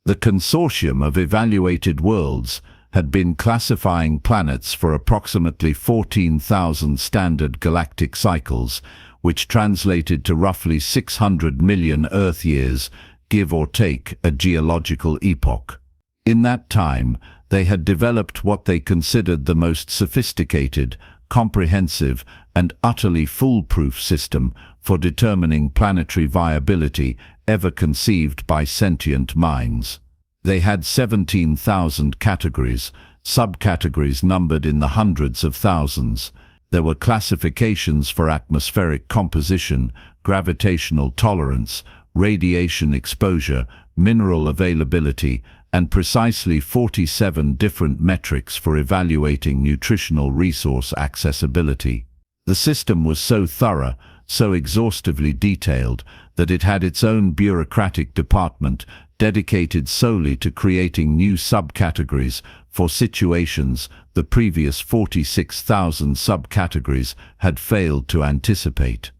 The consortium of evaluated worlds had been classifying planets for approximately 14,000 standard galactic cycles, which translated to roughly 600 million Earth years, give or take a geological epoch. In that time, they had developed what they considered the most sophisticated, comprehensive, and utterly foolproof system for determining planetary viability ever conceived by sentient minds. They had 17,000 categories, subcategories numbered in the hundreds of thousands. There were classifications for atmospheric composition, gravitational tolerance, radiation exposure, mineral availability, and precisely 47 different metrics for evaluating nutritional resource accessibility. The system was so thorough, so exhaustively detailed, that it had its own bureaucratic department dedicated solely to creating new subcategories for situations the previous 46,000 subcategories had failed to anticipate.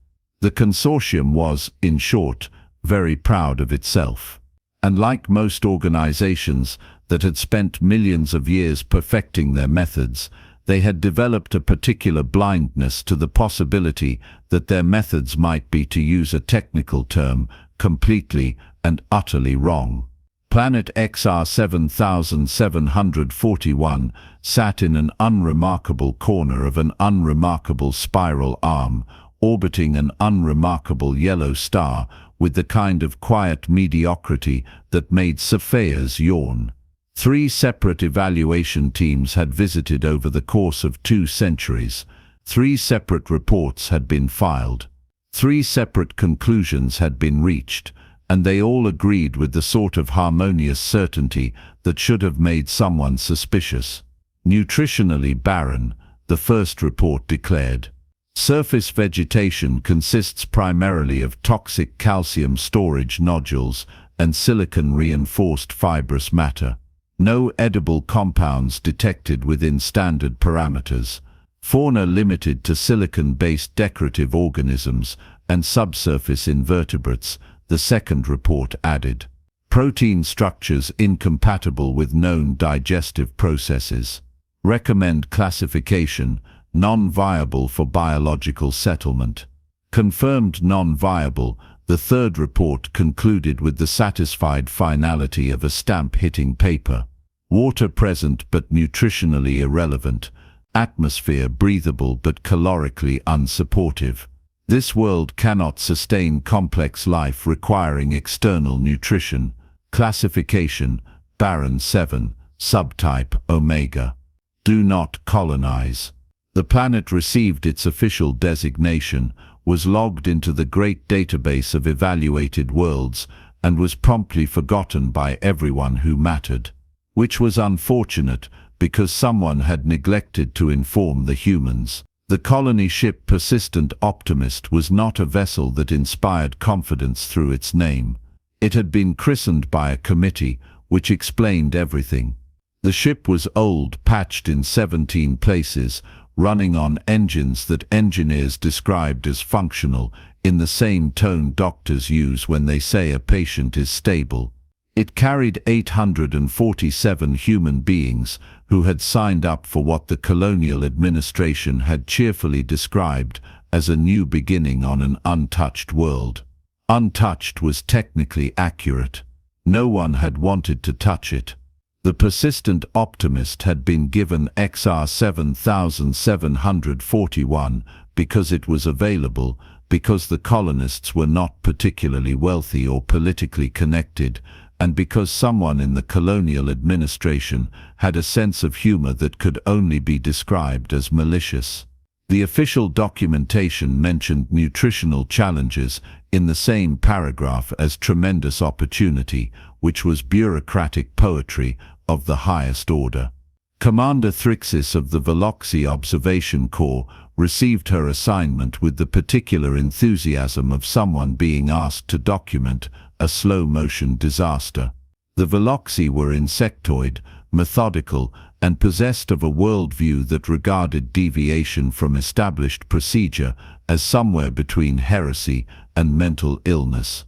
The consortium was, in short, very proud of itself. And like most organizations that had spent millions of years perfecting their methods, they had developed a particular blindness to the possibility that their methods might be, to use a technical term, completely and utterly wrong. Planet XR 7741 sat in an unremarkable corner of an unremarkable spiral arm, orbiting an unremarkable yellow star with the kind of quiet mediocrity that made surveyors yawn. 3 separate evaluation teams had visited over the course of 2 centuries. 3 separate reports had been filed. 3 separate conclusions had been reached, and they all agreed with the sort of harmonious certainty that should have made someone suspicious. Nutritionally barren, the first report declared. Surface vegetation consists primarily of toxic calcium storage nodules and silicon-reinforced fibrous matter. No edible compounds detected within standard parameters. Fauna limited to silicon-based decorative organisms and subsurface invertebrates, the second report added. Protein structures incompatible with known digestive processes. Recommend classification, non-viable for biological settlement. Confirmed non-viable, the third report concluded with the satisfied finality of a stamp-hitting paper. Water present but nutritionally irrelevant. Atmosphere breathable but calorically unsupportive. This world cannot sustain complex life requiring external nutrition. Classification, Baron 7, Subtype Omega. Do not colonize. The planet received its official designation, was logged into the great database of evaluated worlds, and was promptly forgotten by everyone who mattered. Which was unfortunate, because someone had neglected to inform the humans. The colony ship Persistent Optimist was not a vessel that inspired confidence through its name. It had been christened by a committee, which explained everything. The ship was old, patched in 17 places, running on engines that engineers described as functional, in the same tone doctors use when they say a patient is stable. It carried 847 human beings who had signed up for what the colonial administration had cheerfully described as a new beginning on an untouched world. Untouched was technically accurate. No one had wanted to touch it. The Persistent Optimist had been given XR 7741 because it was available, because the colonists were not particularly wealthy or politically connected, and because someone in the colonial administration had a sense of humor that could only be described as malicious. The official documentation mentioned nutritional challenges in the same paragraph as tremendous opportunity, which was bureaucratic poetry of the highest order. Commander Thrixis of the Veloxy Observation Corps received her assignment with the particular enthusiasm of someone being asked to document a slow-motion disaster. The Veloxy were insectoid, methodical, and possessed of a worldview that regarded deviation from established procedure as somewhere between heresy and mental illness.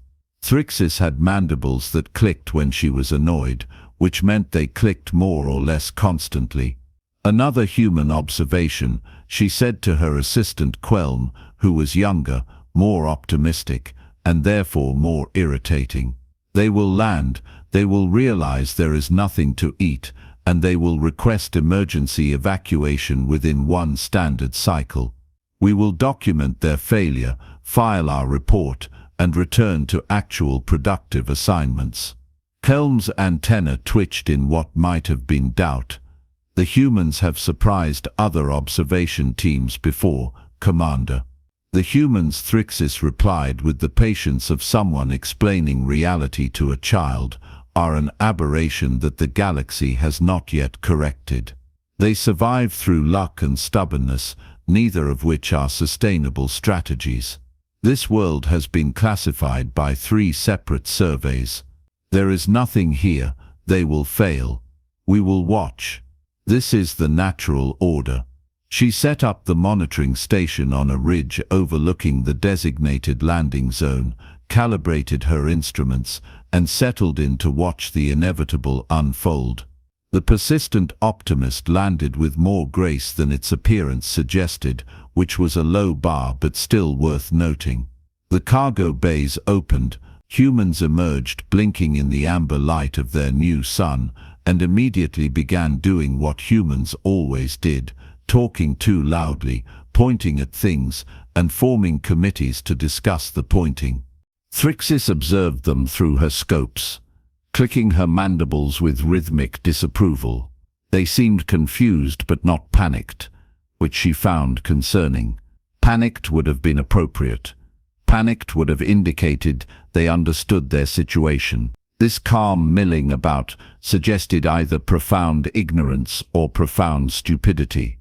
Thrixis had mandibles that clicked when she was annoyed, which meant they clicked more or less constantly. Another human observation, she said to her assistant Quelm, who was younger, more optimistic, and therefore more irritating. They will land, they will realize there is nothing to eat, and they will request emergency evacuation within one standard cycle. We will document their failure, file our report, and return to actual productive assignments. Quelm's antenna twitched in what might have been doubt. The humans have surprised other observation teams before, Commander. The humans, Thrixis replied with the patience of someone explaining reality to a child, are an aberration that the galaxy has not yet corrected. They survive through luck and stubbornness, neither of which are sustainable strategies. This world has been classified by 3 separate surveys. There is nothing here, they will fail. We will watch. This is the natural order. She set up the monitoring station on a ridge overlooking the designated landing zone, calibrated her instruments, and settled in to watch the inevitable unfold. The persistent optimist landed with more grace than its appearance suggested, which was a low bar but still worth noting. The cargo bays opened, humans emerged blinking in the amber light of their new sun, and immediately began doing what humans always did, talking too loudly, pointing at things, and forming committees to discuss the pointing. Thrixis observed them through her scopes, clicking her mandibles with rhythmic disapproval. They seemed confused but not panicked, which she found concerning. Panicked would have been appropriate. Panicked would have indicated they understood their situation. This calm milling about suggested either profound ignorance or profound stupidity,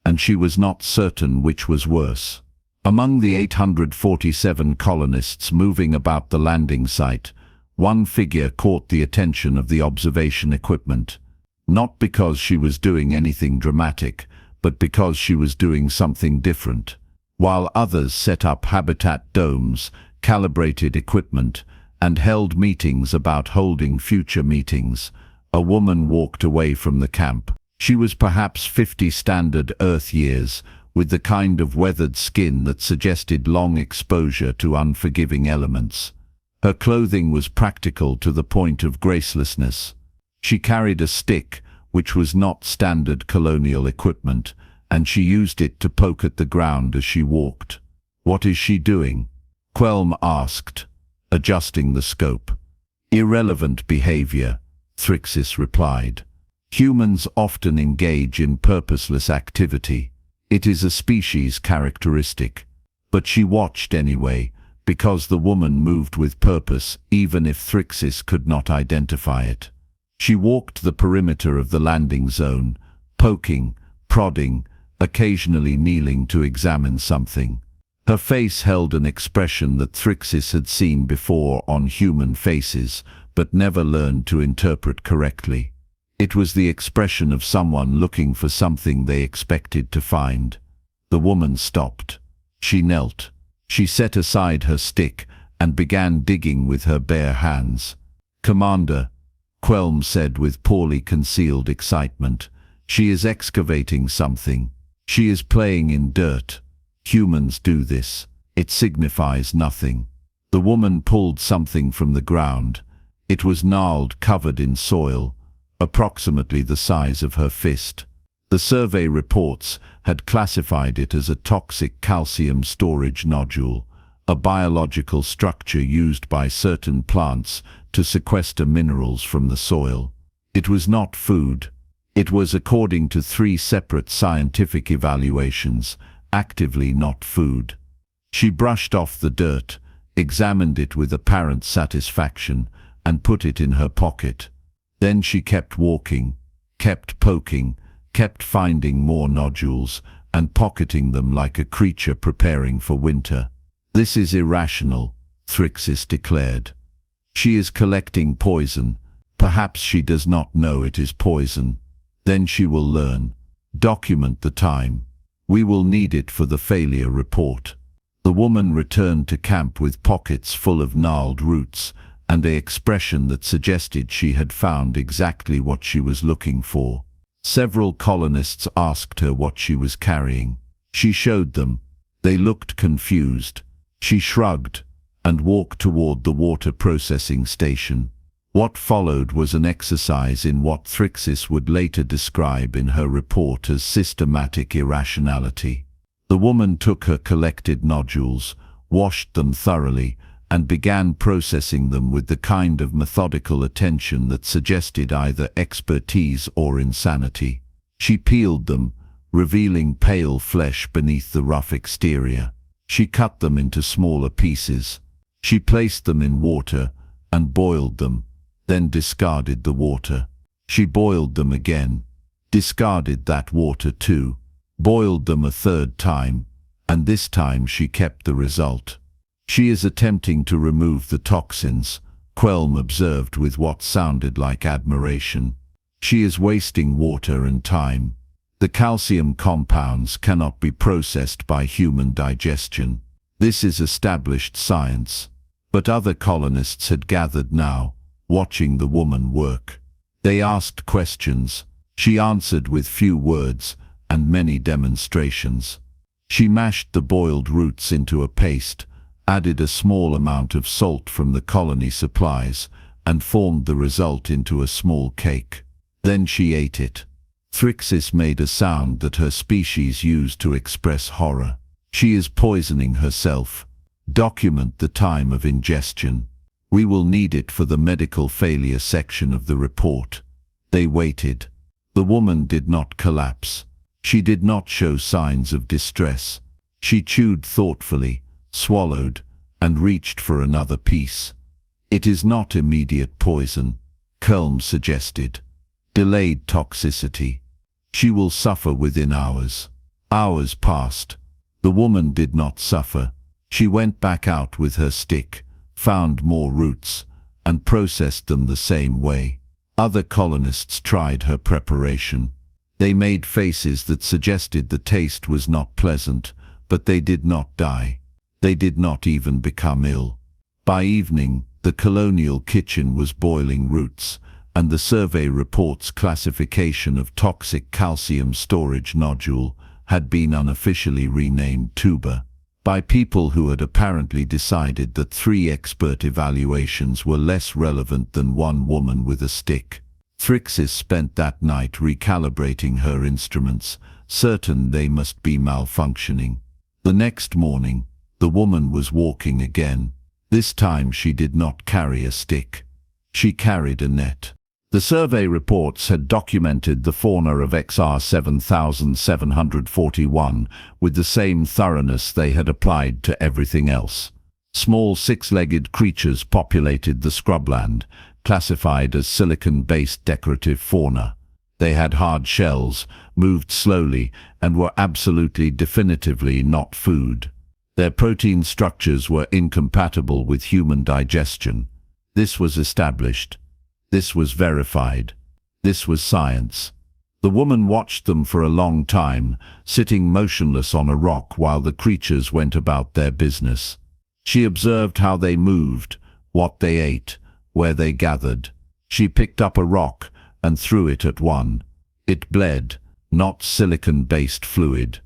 and she was not certain which was worse. Among the 847 colonists moving about the landing site, one figure caught the attention of the observation equipment, not because she was doing anything dramatic, but because she was doing something different. While others set up habitat domes, calibrated equipment, and held meetings about holding future meetings, a woman walked away from the camp. She was perhaps 50 standard Earth years, with the kind of weathered skin that suggested long exposure to unforgiving elements. Her clothing was practical to the point of gracelessness. She carried a stick, which was not standard colonial equipment, and she used it to poke at the ground as she walked. "What is she doing?" Quelm asked, adjusting the scope. "Irrelevant behavior," Thrixis replied. "Humans often engage in purposeless activity. It is a species characteristic." But she watched anyway, because the woman moved with purpose, even if Thrixis could not identify it. She walked the perimeter of the landing zone, poking, prodding, occasionally kneeling to examine something. Her face held an expression that Thrixis had seen before on human faces, but never learned to interpret correctly. It was the expression of someone looking for something they expected to find. The woman stopped. She knelt. She set aside her stick and began digging with her bare hands. "Commander," Quelm said with poorly concealed excitement, "she is excavating something. She is playing in dirt. Humans do this. It signifies nothing." The woman pulled something from the ground. It was gnarled, covered in soil, approximately the size of her fist. The survey reports had classified it as a toxic calcium storage nodule, a biological structure used by certain plants to sequester minerals from the soil. It was not food. It was, according to 3 separate scientific evaluations, actively not food. She brushed off the dirt, examined it with apparent satisfaction, and put it in her pocket. Then she kept walking, kept poking, kept finding more nodules, and pocketing them like a creature preparing for winter. "This is irrational," Thrixis declared. "She is collecting poison. Perhaps she does not know it is poison. Then she will learn. Document the time. We will need it for the failure report." The woman returned to camp with pockets full of gnarled roots and an expression that suggested she had found exactly what she was looking for. Several colonists asked her what she was carrying. She showed them. They looked confused. She shrugged and walked toward the water processing station. What followed was an exercise in what Thrixis would later describe in her report as systematic irrationality. The woman took her collected nodules, washed them thoroughly, and began processing them with the kind of methodical attention that suggested either expertise or insanity. She peeled them, revealing pale flesh beneath the rough exterior. She cut them into smaller pieces. She placed them in water and boiled them, then discarded the water. She boiled them again, discarded that water too, boiled them a third time, and this time she kept the result. She is attempting to remove the toxins, Quelm observed with what sounded like admiration. She is wasting water and time. The calcium compounds cannot be processed by human digestion. This is established science. But other colonists had gathered now, watching the woman work. They asked questions. She answered with few words and many demonstrations. She mashed the boiled roots into a paste, added a small amount of salt from the colony supplies, and formed the result into a small cake. Then she ate it. Thrixis made a sound that her species used to express horror. She is poisoning herself. Document the time of ingestion. We will need it for the medical failure section of the report. They waited. The woman did not collapse. She did not show signs of distress. She chewed thoughtfully, swallowed, and reached for another piece. It is not immediate poison, Kelm suggested. Delayed toxicity. She will suffer within hours. Hours passed. The woman did not suffer. She went back out with her stick, found more roots, and processed them the same way. Other colonists tried her preparation. They made faces that suggested the taste was not pleasant, but they did not die. They did not even become ill. By evening, the colonial kitchen was boiling roots, and the survey report's classification of toxic calcium storage nodule had been unofficially renamed tuber, by people who had apparently decided that 3 expert evaluations were less relevant than one woman with a stick. Thrixis spent that night recalibrating her instruments, certain they must be malfunctioning. The next morning, the woman was walking again. This time she did not carry a stick. She carried a net. The survey reports had documented the fauna of XR 7741 with the same thoroughness they had applied to everything else. Small 6-legged creatures populated the scrubland, classified as silicon-based decorative fauna. They had hard shells, moved slowly, and were absolutely definitively not food. Their protein structures were incompatible with human digestion. This was established. This was verified. This was science. The woman watched them for a long time, sitting motionless on a rock while the creatures went about their business. She observed how they moved, what they ate, where they gathered. She picked up a rock and threw it at one. It bled, not silicon-based fluid.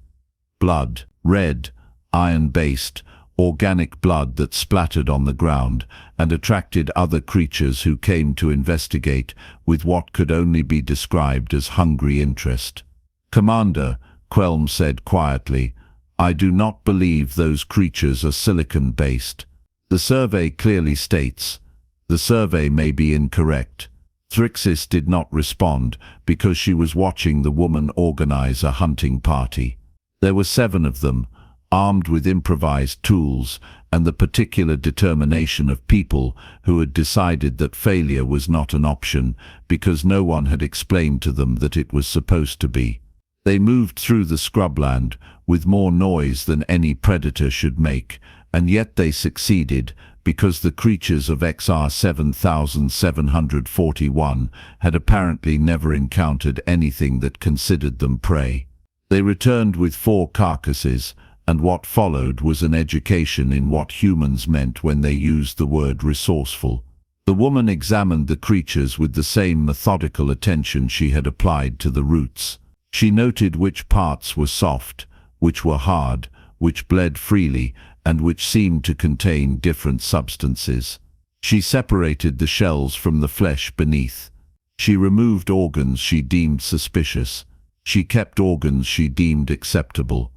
Blood, red, iron-based, organic blood that splattered on the ground and attracted other creatures who came to investigate with what could only be described as hungry interest. "Commander," Quelm said quietly, "I do not believe those creatures are silicon-based. The survey clearly states. The survey may be incorrect." Thrixis did not respond because she was watching the woman organize a hunting party. There were 7 of them, armed with improvised tools and the particular determination of people who had decided that failure was not an option because no one had explained to them that it was supposed to be. They moved through the scrubland with more noise than any predator should make, and yet they succeeded because the creatures of XR 7741 had apparently never encountered anything that considered them prey. They returned with 4 carcasses, and what followed was an education in what humans meant when they used the word resourceful. The woman examined the creatures with the same methodical attention she had applied to the roots. She noted which parts were soft, which were hard, which bled freely, and which seemed to contain different substances. She separated the shells from the flesh beneath. She removed organs she deemed suspicious. She kept organs she deemed acceptable.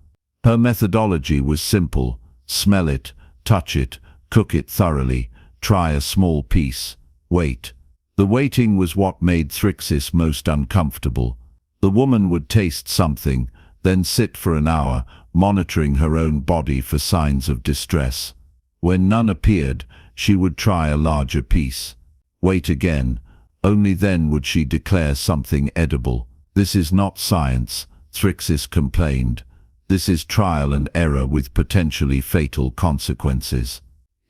Her methodology was simple: smell it, touch it, cook it thoroughly, try a small piece, wait. The waiting was what made Thrixis most uncomfortable. The woman would taste something, then sit for an hour, monitoring her own body for signs of distress. When none appeared, she would try a larger piece. Wait again. Only then would she declare something edible. "This is not science," Thrixis complained. "This is trial and error with potentially fatal consequences."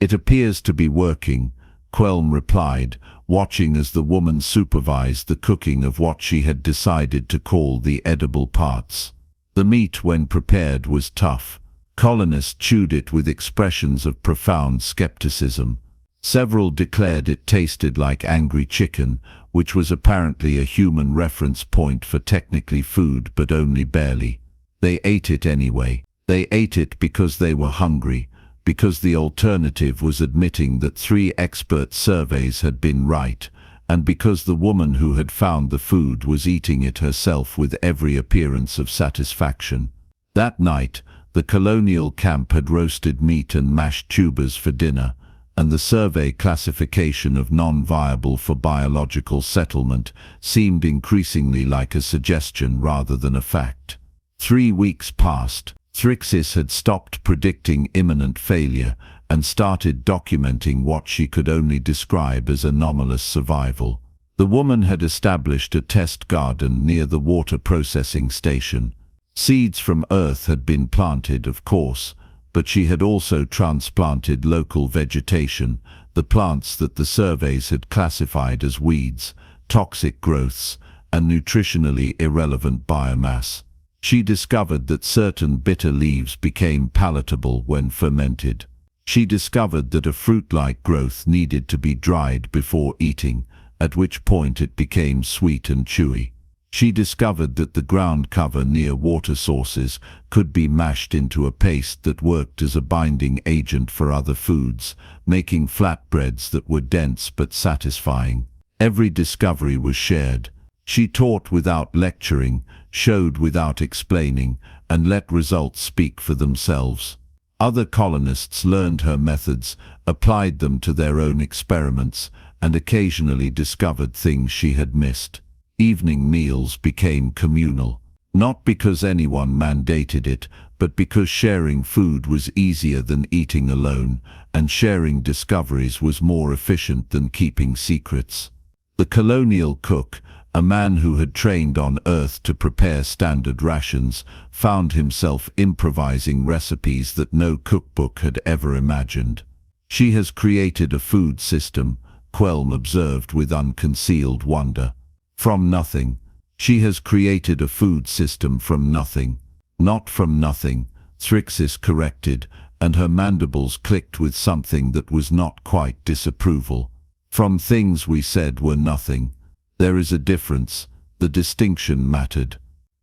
"It appears to be working," Quelm replied, watching as the woman supervised the cooking of what she had decided to call the edible parts. The meat, when prepared, was tough. Colonists chewed it with expressions of profound skepticism. Several declared it tasted like angry chicken, which was apparently a human reference point for technically food, but only barely. They ate it anyway. They ate it because they were hungry, because the alternative was admitting that 3 expert surveys had been right, and because the woman who had found the food was eating it herself with every appearance of satisfaction. That night, the colonial camp had roasted meat and mashed tubers for dinner, and the survey classification of non-viable for biological settlement seemed increasingly like a suggestion rather than a fact. 3 weeks passed. Thrixis had stopped predicting imminent failure and started documenting what she could only describe as anomalous survival. The woman had established a test garden near the water processing station. Seeds from Earth had been planted, of course, but she had also transplanted local vegetation, the plants that the surveys had classified as weeds, toxic growths, and nutritionally irrelevant biomass. She discovered that certain bitter leaves became palatable when fermented. She discovered that a fruit-like growth needed to be dried before eating, at which point it became sweet and chewy. She discovered that the ground cover near water sources could be mashed into a paste that worked as a binding agent for other foods, making flatbreads that were dense but satisfying. Every discovery was shared. She taught without lecturing, showed without explaining, and let results speak for themselves. Other colonists learned her methods, applied them to their own experiments, and occasionally discovered things she had missed. Evening meals became communal, not because anyone mandated it, but because sharing food was easier than eating alone, and sharing discoveries was more efficient than keeping secrets. The colonial cook, a man who had trained on Earth to prepare standard rations, found himself improvising recipes that no cookbook had ever imagined. "She has created a food system," Quelm observed with unconcealed wonder. "From nothing. She has created a food system from nothing." "Not from nothing," Thrixis corrected, and her mandibles clicked with something that was not quite disapproval. "From things we said were nothing. There is a difference. The distinction mattered.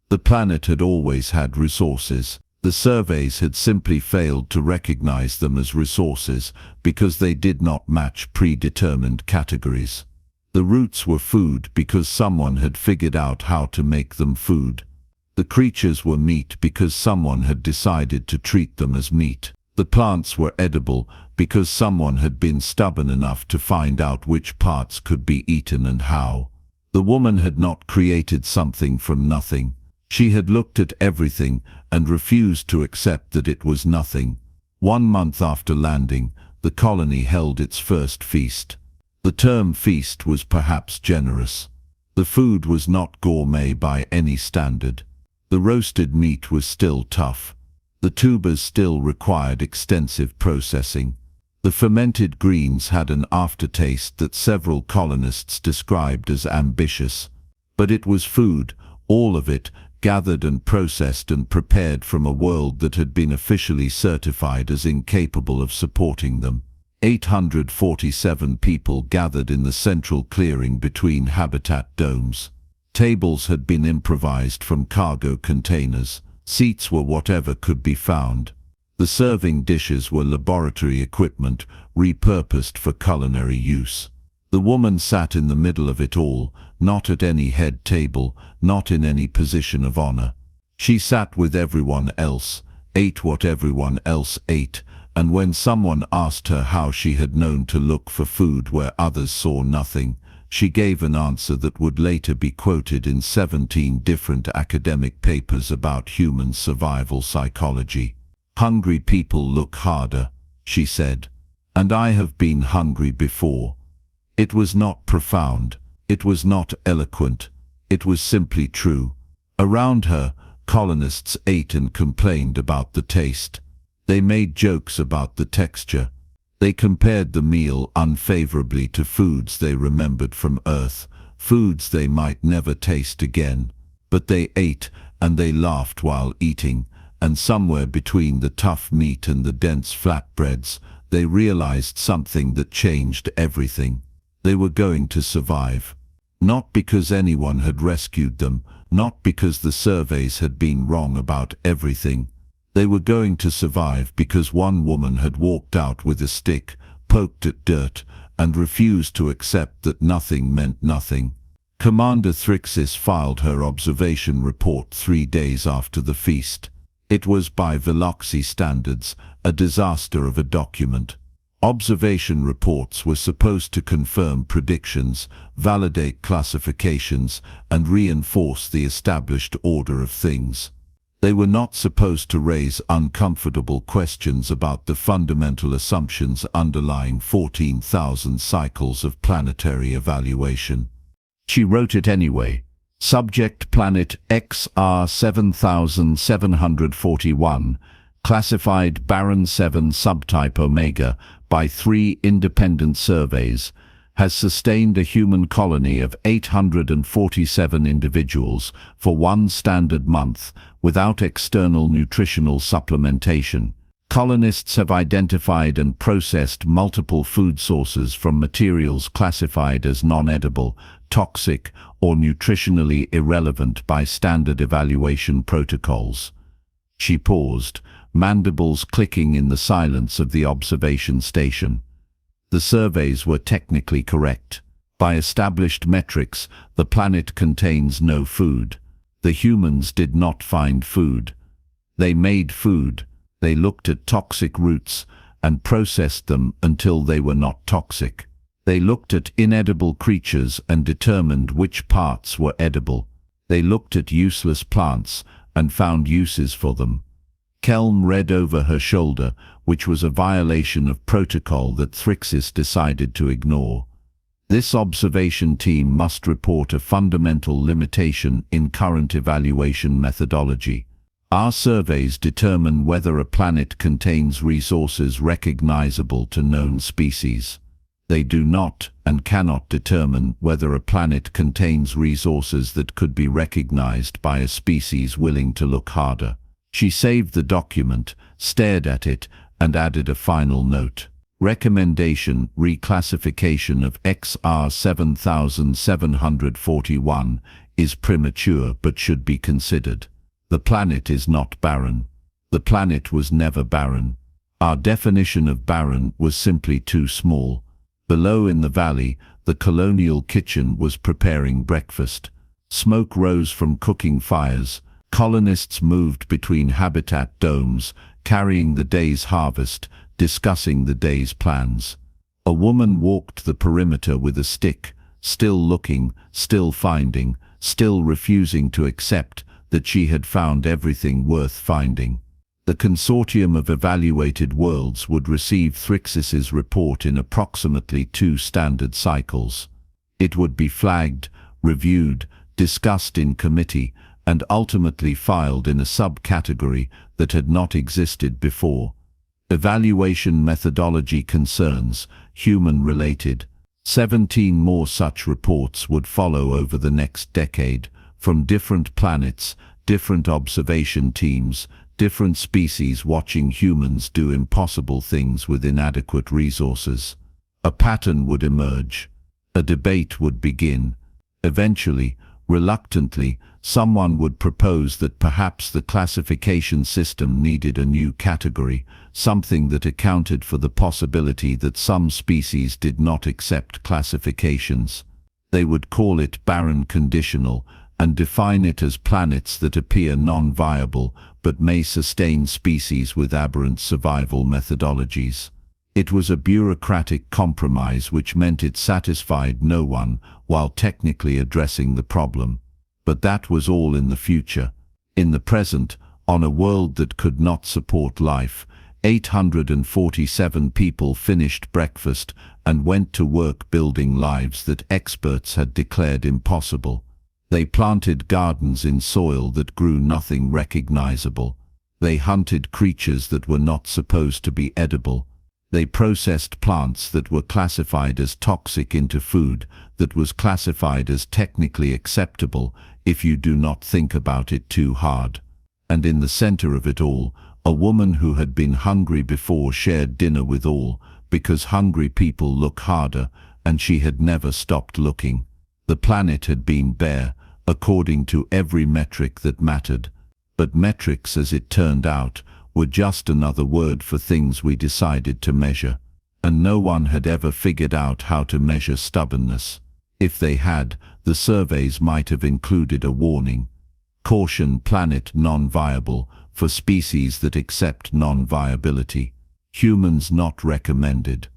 The planet had always had resources. The surveys had simply failed to recognize them as resources because they did not match predetermined categories. The roots were food because someone had figured out how to make them food. The creatures were meat because someone had decided to treat them as meat. The plants were edible because someone had been stubborn enough to find out which parts could be eaten and how. The woman had not created something from nothing. She had looked at everything and refused to accept that it was nothing. 1 month after landing, the colony held its first feast. The term feast was perhaps generous. The food was not gourmet by any standard. The roasted meat was still tough. The tubers still required extensive processing. The fermented greens had an aftertaste that several colonists described as ambitious. But it was food, all of it, gathered and processed and prepared from a world that had been officially certified as incapable of supporting them. 847 people gathered in the central clearing between habitat domes. Tables had been improvised from cargo containers. Seats were whatever could be found. The serving dishes were laboratory equipment, repurposed for culinary use. The woman sat in the middle of it all, not at any head table, not in any position of honor. She sat with everyone else, ate what everyone else ate, and when someone asked her how she had known to look for food where others saw nothing, she gave an answer that would later be quoted in 17 different academic papers about human survival psychology. "Hungry people look harder," she said. "And I have been hungry before." It was not profound. It was not eloquent. It was simply true. Around her, colonists ate and complained about the taste. They made jokes about the texture. They compared the meal unfavorably to foods they remembered from Earth, foods they might never taste again. But they ate, and they laughed while eating, and somewhere between the tough meat and the dense flatbreads, they realized something that changed everything. They were going to survive. Not because anyone had rescued them, not because the surveys had been wrong about everything. They were going to survive because one woman had walked out with a stick, poked at dirt, and refused to accept that nothing meant nothing. Commander Thrixis filed her observation report 3 days after the feast. It was, by Veloxy standards, a disaster of a document. Observation reports were supposed to confirm predictions, validate classifications, and reinforce the established order of things. They were not supposed to raise uncomfortable questions about the fundamental assumptions underlying 14,000 cycles of planetary evaluation. She wrote it anyway. Subject Planet XR 7741, classified Baron 7 Subtype Omega by 3 independent surveys, has sustained a human colony of 847 individuals for 1 standard month without external nutritional supplementation. Colonists have identified and processed multiple food sources from materials classified as non-edible, toxic, or nutritionally irrelevant by standard evaluation protocols. She paused, mandibles clicking in the silence of the observation station. The surveys were technically correct. By established metrics, the planet contains no food. The humans did not find food. They made food. They looked at toxic roots and processed them until they were not toxic. They looked at inedible creatures and determined which parts were edible. They looked at useless plants and found uses for them. Kelm read over her shoulder, which was a violation of protocol that Thrixis decided to ignore. This observation team must report a fundamental limitation in current evaluation methodology. Our surveys determine whether a planet contains resources recognizable to known species. They do not and cannot determine whether a planet contains resources that could be recognized by a species willing to look harder. She saved the document, stared at it, and added a final note. Recommendation: reclassification of XR 7741 is premature but should be considered. The planet is not barren. The planet was never barren. Our definition of barren was simply too small. Below in the valley, the colonial kitchen was preparing breakfast. Smoke rose from cooking fires. Colonists moved between habitat domes, carrying the day's harvest, discussing the day's plans. A woman walked the perimeter with a stick, still looking, still finding, still refusing to accept that she had found everything worth finding. The consortium of evaluated worlds would receive Thrixis's report in approximately 2 standard cycles. It would be flagged, reviewed, discussed in committee, and ultimately filed in a subcategory that had not existed before. Evaluation methodology concerns, human-related. 17 more such reports would follow over the next decade, from different planets, different observation teams, different species watching humans do impossible things with inadequate resources. A pattern would emerge. A debate would begin. Eventually, reluctantly, someone would propose that perhaps the classification system needed a new category, something that accounted for the possibility that some species did not accept classifications. They would call it barren conditional and define it as planets that appear non-viable but may sustain species with aberrant survival methodologies. It was a bureaucratic compromise which meant it satisfied no one while technically addressing the problem. But that was all in the future. In the present, on a world that could not support life, 847 people finished breakfast and went to work building lives that experts had declared impossible. They planted gardens in soil that grew nothing recognizable. They hunted creatures that were not supposed to be edible. They processed plants that were classified as toxic into food that was classified as technically acceptable if you do not think about it too hard. And in the center of it all, a woman who had been hungry before shared dinner with all, because hungry people look harder, and she had never stopped looking. The planet had been bare, according to every metric that mattered. But metrics, as it turned out, were just another word for things we decided to measure. And no one had ever figured out how to measure stubbornness. If they had, the surveys might have included a warning. Caution, planet non-viable, for species that accept non-viability. Humans not recommended.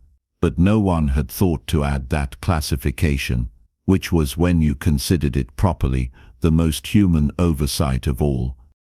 But no one had thought to add that classification, which was, when you considered it properly, the most human oversight of all.